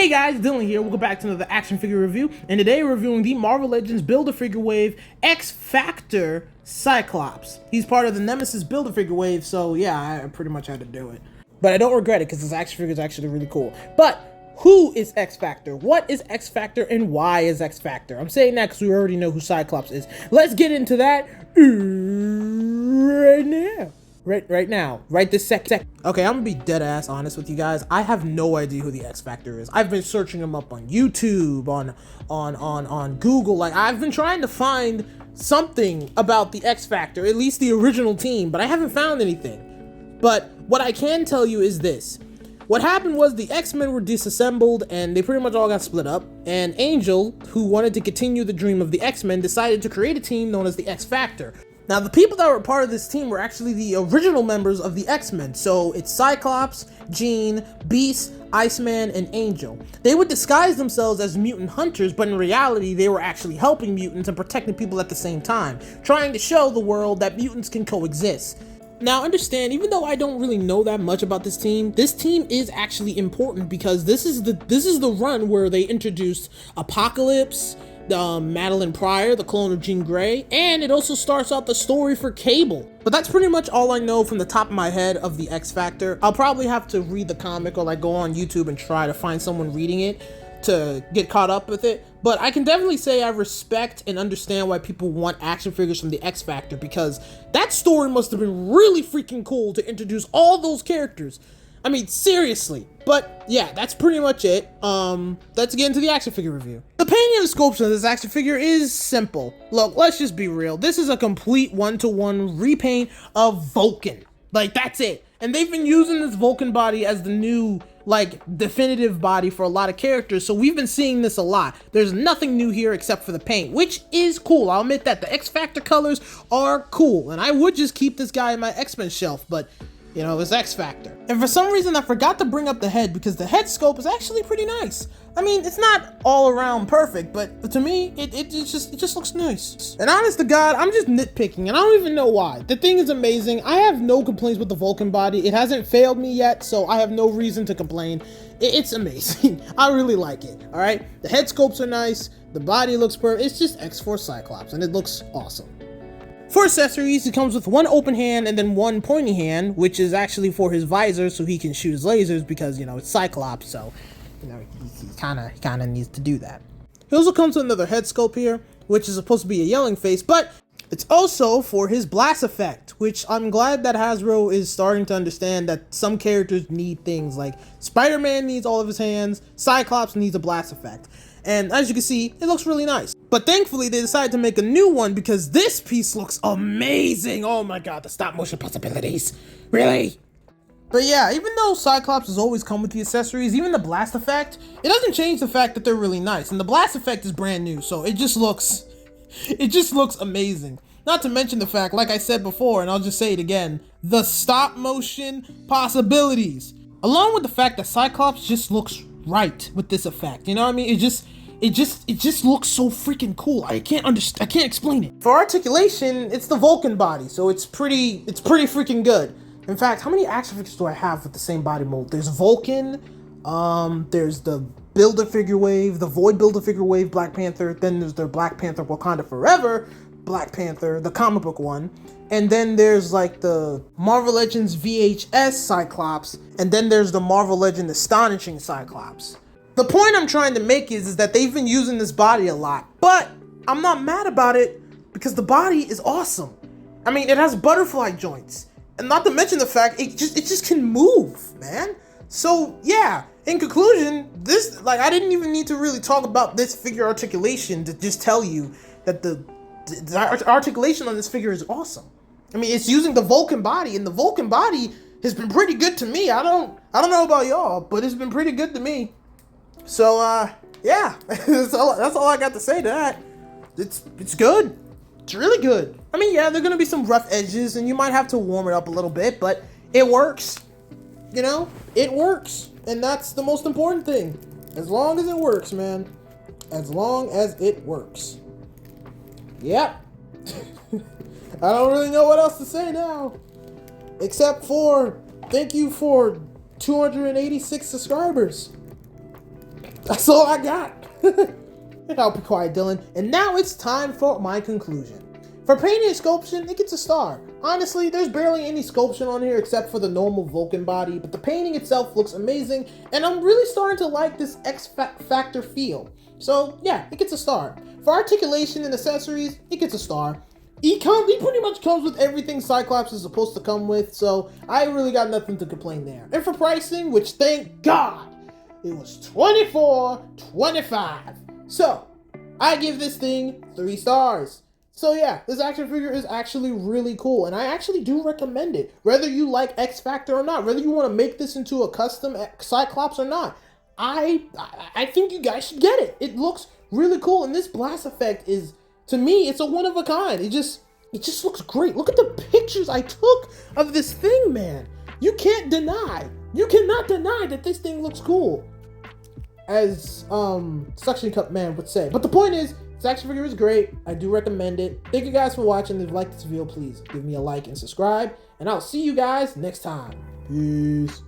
Hey guys, Dylan here. Welcome back to another action figure review. And today we're reviewing the Marvel Legends Build-A-Figure Wave X-Factor Cyclops. He's part of the Nemesis Build-A-Figure Wave, so yeah, I pretty much had to do it. But I don't regret it because this action figure is actually really cool. But who is X-Factor? What is X-Factor and why is X-Factor? I'm saying that because we already know who Cyclops is. Let's get into that right now. Right now, right this second. Okay, I'm gonna be dead ass honest with you guys. I have no idea who the X Factor is. I've been searching him up on YouTube, on Google. Like, I've been trying to find something about the X Factor, at least the original team, but I haven't found anything. But what I can tell you is this. What happened was the X-Men were disassembled and they pretty much all got split up, and Angel, who wanted to continue the dream of the X-Men, decided to create a team known as the X Factor. Now, the people that were part of this team were actually the original members of the X-Men, so it's Cyclops, Jean, Beast, Iceman, and Angel. They would disguise themselves as mutant hunters, but in reality, they were actually helping mutants and protecting people at the same time, trying to show the world that mutants can coexist. Now, understand, even though I don't really know that much about this team is actually important because this is the run where they introduced Apocalypse, Madeline Pryor, the clone of Jean Grey, and it also starts out the story for Cable. But that's pretty much all I know from the top of my head of the X Factor. I'll probably have to read the comic or like go on YouTube and try to find someone reading it to get caught up with it. But I can definitely say I respect and understand why people want action figures from the X Factor, because that story must have been really freaking cool to introduce all those characters. I mean, seriously. But yeah, that's pretty much it. Let's get into the action figure review. The painting and the sculpture of this action figure is simple. Look, let's just be real. This is a complete one-to-one repaint of Vulcan. Like, that's it. And they've been using this Vulcan body as the new, like, definitive body for a lot of characters, so we've been seeing this a lot. There's nothing new here except for the paint, which is cool. I'll admit that the X Factor colors are cool, and I would just keep this guy in my X-Men shelf, but you know, it's X Factor. And for some reason, I forgot to bring up the head because the head sculpt is actually pretty nice. I mean, it's not all around perfect, but to me, it just looks nice. And honest to God, I'm just nitpicking, and I don't even know why. The thing is amazing. I have no complaints with the Vulcan body. It hasn't failed me yet, so I have no reason to complain. It's amazing. I really like it, all right? The head sculpts are nice. The body looks perfect. It's just X-Force Cyclops, and it looks awesome. For accessories, it comes with one open hand and then one pointy hand, which is actually for his visor so he can shoot his lasers because, you know, it's Cyclops, so, you know, he kind of needs to do that. He also comes with another head sculpt here, which is supposed to be a yelling face, but it's also for his blast effect, which I'm glad that Hasbro is starting to understand that some characters need things. Like Spider-Man needs all of his hands, Cyclops needs a blast effect. And as you can see, it looks really nice. But thankfully, they decided to make a new one because this piece looks amazing. Oh my God, the stop motion possibilities. Really? But yeah, even though Cyclops has always come with the accessories, even the blast effect, it doesn't change the fact that they're really nice. And the blast effect is brand new, so it just looks amazing. Not to mention the fact, like I said before, and I'll just say it again, the stop motion possibilities. Along with the fact that Cyclops just looks right with this effect, you know what I mean? It just looks so freaking cool. I can't explain it. For articulation, it's the Vulcan body, so it's pretty freaking good. In fact, how many action figures do I have with the same body mold? There's Vulcan, there's the Build-A-Figure Wave, the Void Build-A-Figure Wave Black Panther, then there's the Black Panther Wakanda Forever Black Panther, the comic book one, and then there's like the Marvel Legends VHS Cyclops, and then there's the Marvel Legend Astonishing Cyclops. The point I'm trying to make is that they've been using this body a lot, but I'm not mad about it because the body is awesome. I mean, it has butterfly joints, and not to mention the fact it just can move, man. So yeah, in conclusion, this, like, I didn't even need to really talk about this figure articulation to just tell you that the articulation on this figure is awesome. I mean, it's using the Vulcan body, and the Vulcan body has been pretty good to me. I don't know about y'all, but it's been pretty good to me. So yeah, that's all I got to say to that. It's good. It's really good. I mean, yeah, there are gonna be some rough edges, and you might have to warm it up a little bit, but it works. You know, it works, and that's the most important thing. As long as it works, man. As long as it works. Yep. I don't really know what else to say now. Except for thank you for 286 subscribers. That's all I got. I'll be quiet, Dylan. And now it's time for my conclusion. For painting and sculpture, it gets a star. Honestly, there's barely any sculpture on here except for the normal Vulcan body, but the painting itself looks amazing, and I'm really starting to like this X Factor feel. So yeah, it gets a star. For articulation and accessories, it gets a star. He pretty much comes with everything Cyclops is supposed to come with, so I really got nothing to complain there. And for pricing, which thank God, it was $24.25. So I give this thing 3 stars. So yeah, this action figure is actually really cool, and I actually do recommend it. Whether you like X Factor or not, whether you want to make this into a custom Cyclops or not, I think you guys should get it. It looks really cool, and this blast effect is, to me, it's a one of a kind. It just looks great. Look at the pictures I took of this thing, man. You cannot deny that this thing looks cool, as Suction Cup Man would say. But the point is, this action figure is great. I do recommend it. Thank you guys for watching. If you like this video, please give me a like and subscribe, and I'll see you guys next time. Peace.